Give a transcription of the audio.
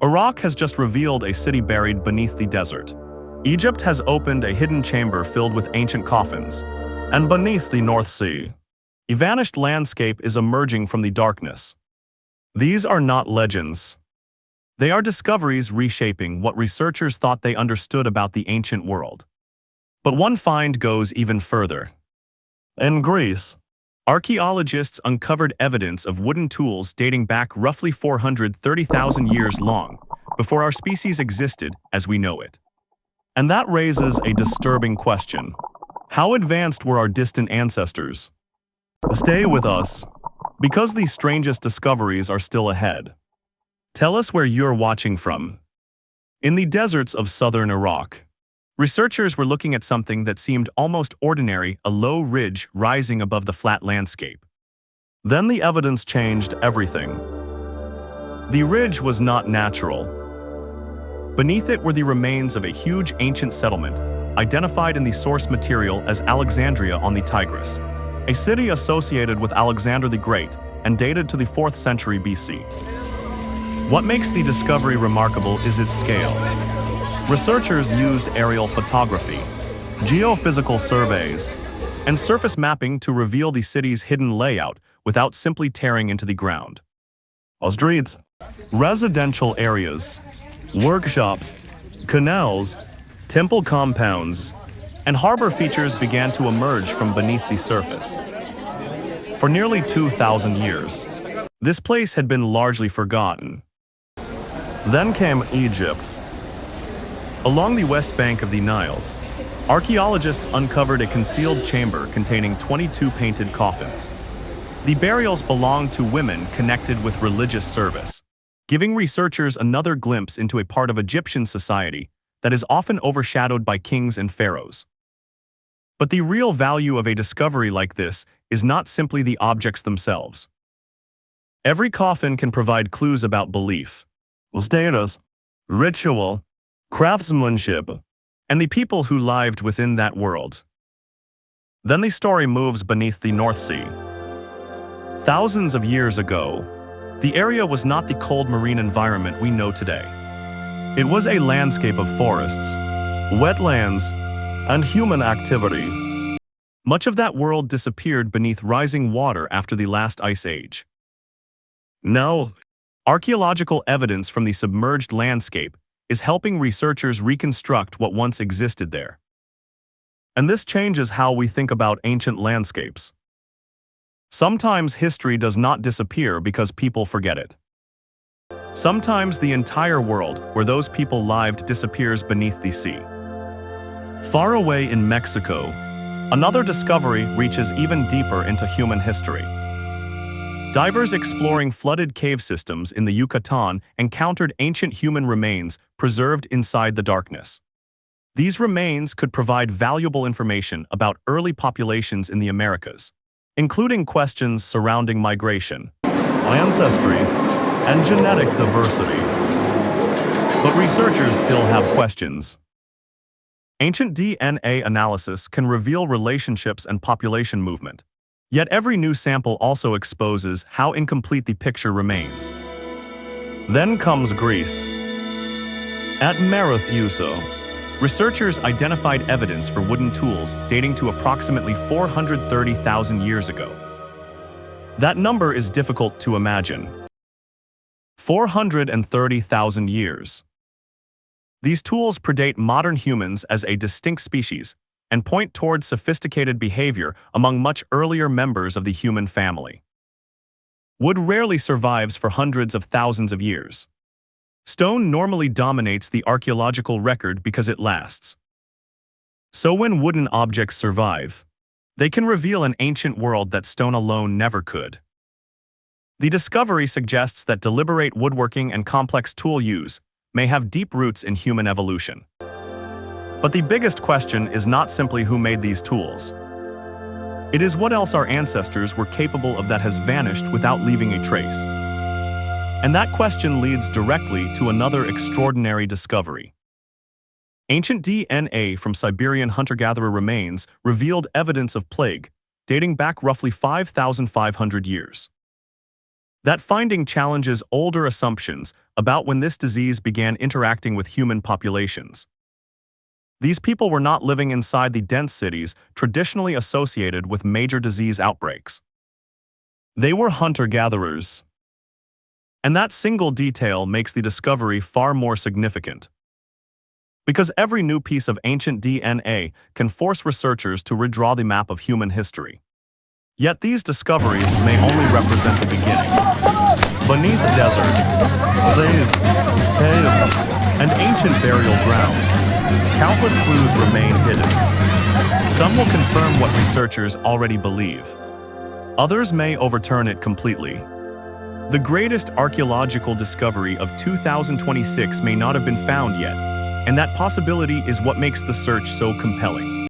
Iraq has just revealed a city buried beneath the desert. Egypt has opened a hidden chamber filled with ancient coffins. And beneath the North Sea, a vanished landscape is emerging from the darkness. These are not legends. They are discoveries reshaping what researchers thought they understood about the ancient world. But one find goes even further. In Greece, archaeologists uncovered evidence of wooden tools dating back roughly 430,000 years long, before our species existed as we know it. And that raises a disturbing question. How advanced were our distant ancestors? Stay with us, because the strangest discoveries are still ahead. Tell us where you're watching from. In the deserts of southern Iraq, researchers were looking at something that seemed almost ordinary, a low ridge rising above the flat landscape. Then the evidence changed everything. The ridge was not natural. Beneath it were the remains of a huge ancient settlement, identified in the source material as Alexandria on the Tigris, a city associated with Alexander the Great and dated to the 4th century BC. What makes the discovery remarkable is its scale. Researchers used aerial photography, geophysical surveys, and surface mapping to reveal the city's hidden layout without simply tearing into the ground. Streets, residential areas, workshops, canals, temple compounds, and harbor features began to emerge from beneath the surface. For nearly 2,000 years, this place had been largely forgotten. Then came Egypt. Along the west bank of the Niles, archaeologists uncovered a concealed chamber containing 22 painted coffins. The burials belonged to women connected with religious service, giving researchers another glimpse into a part of Egyptian society that is often overshadowed by kings and pharaohs. But the real value of a discovery like this is not simply the objects themselves. Every coffin can provide clues about belief, status, ritual, craftsmanship, and the people who lived within that world. Then the story moves beneath the North Sea. Thousands of years ago, the area was not the cold marine environment we know today. It was a landscape of forests, wetlands, and human activity. Much of that world disappeared beneath rising water after the last ice age. Now, archaeological evidence from the submerged landscape is helping researchers reconstruct what once existed there. And this changes how we think about ancient landscapes. Sometimes history does not disappear because people forget it. Sometimes the entire world where those people lived disappears beneath the sea. Far away in Mexico, another discovery reaches even deeper into human history. Divers exploring flooded cave systems in the Yucatan encountered ancient human remains preserved inside the darkness. These remains could provide valuable information about early populations in the Americas, including questions surrounding migration, ancestry, and genetic diversity. But researchers still have questions. Ancient DNA analysis can reveal relationships and population movement, yet every new sample also exposes how incomplete the picture remains. Then comes Greece. At Marathuso, researchers identified evidence for wooden tools dating to approximately 430,000 years ago. That number is difficult to imagine. 430,000 years. These tools predate modern humans as a distinct species and point towards sophisticated behavior among much earlier members of the human family. Wood rarely survives for hundreds of thousands of years. Stone normally dominates the archaeological record because it lasts. So when wooden objects survive, they can reveal an ancient world that stone alone never could. The discovery suggests that deliberate woodworking and complex tool use may have deep roots in human evolution. But the biggest question is not simply who made these tools. It is what else our ancestors were capable of that has vanished without leaving a trace. And that question leads directly to another extraordinary discovery. Ancient DNA from Siberian hunter-gatherer remains revealed evidence of plague, dating back roughly 5,500 years. That finding challenges older assumptions about when this disease began interacting with human populations. These people were not living inside the dense cities traditionally associated with major disease outbreaks. They were hunter-gatherers. And that single detail makes the discovery far more significant. Because every new piece of ancient DNA can force researchers to redraw the map of human history. Yet these discoveries may only represent the beginning. Beneath deserts, caves, and ancient burial grounds, countless clues remain hidden. Some will confirm what researchers already believe. Others may overturn it completely. The greatest archaeological discovery of 2026 may not have been found yet, and that possibility is what makes the search so compelling.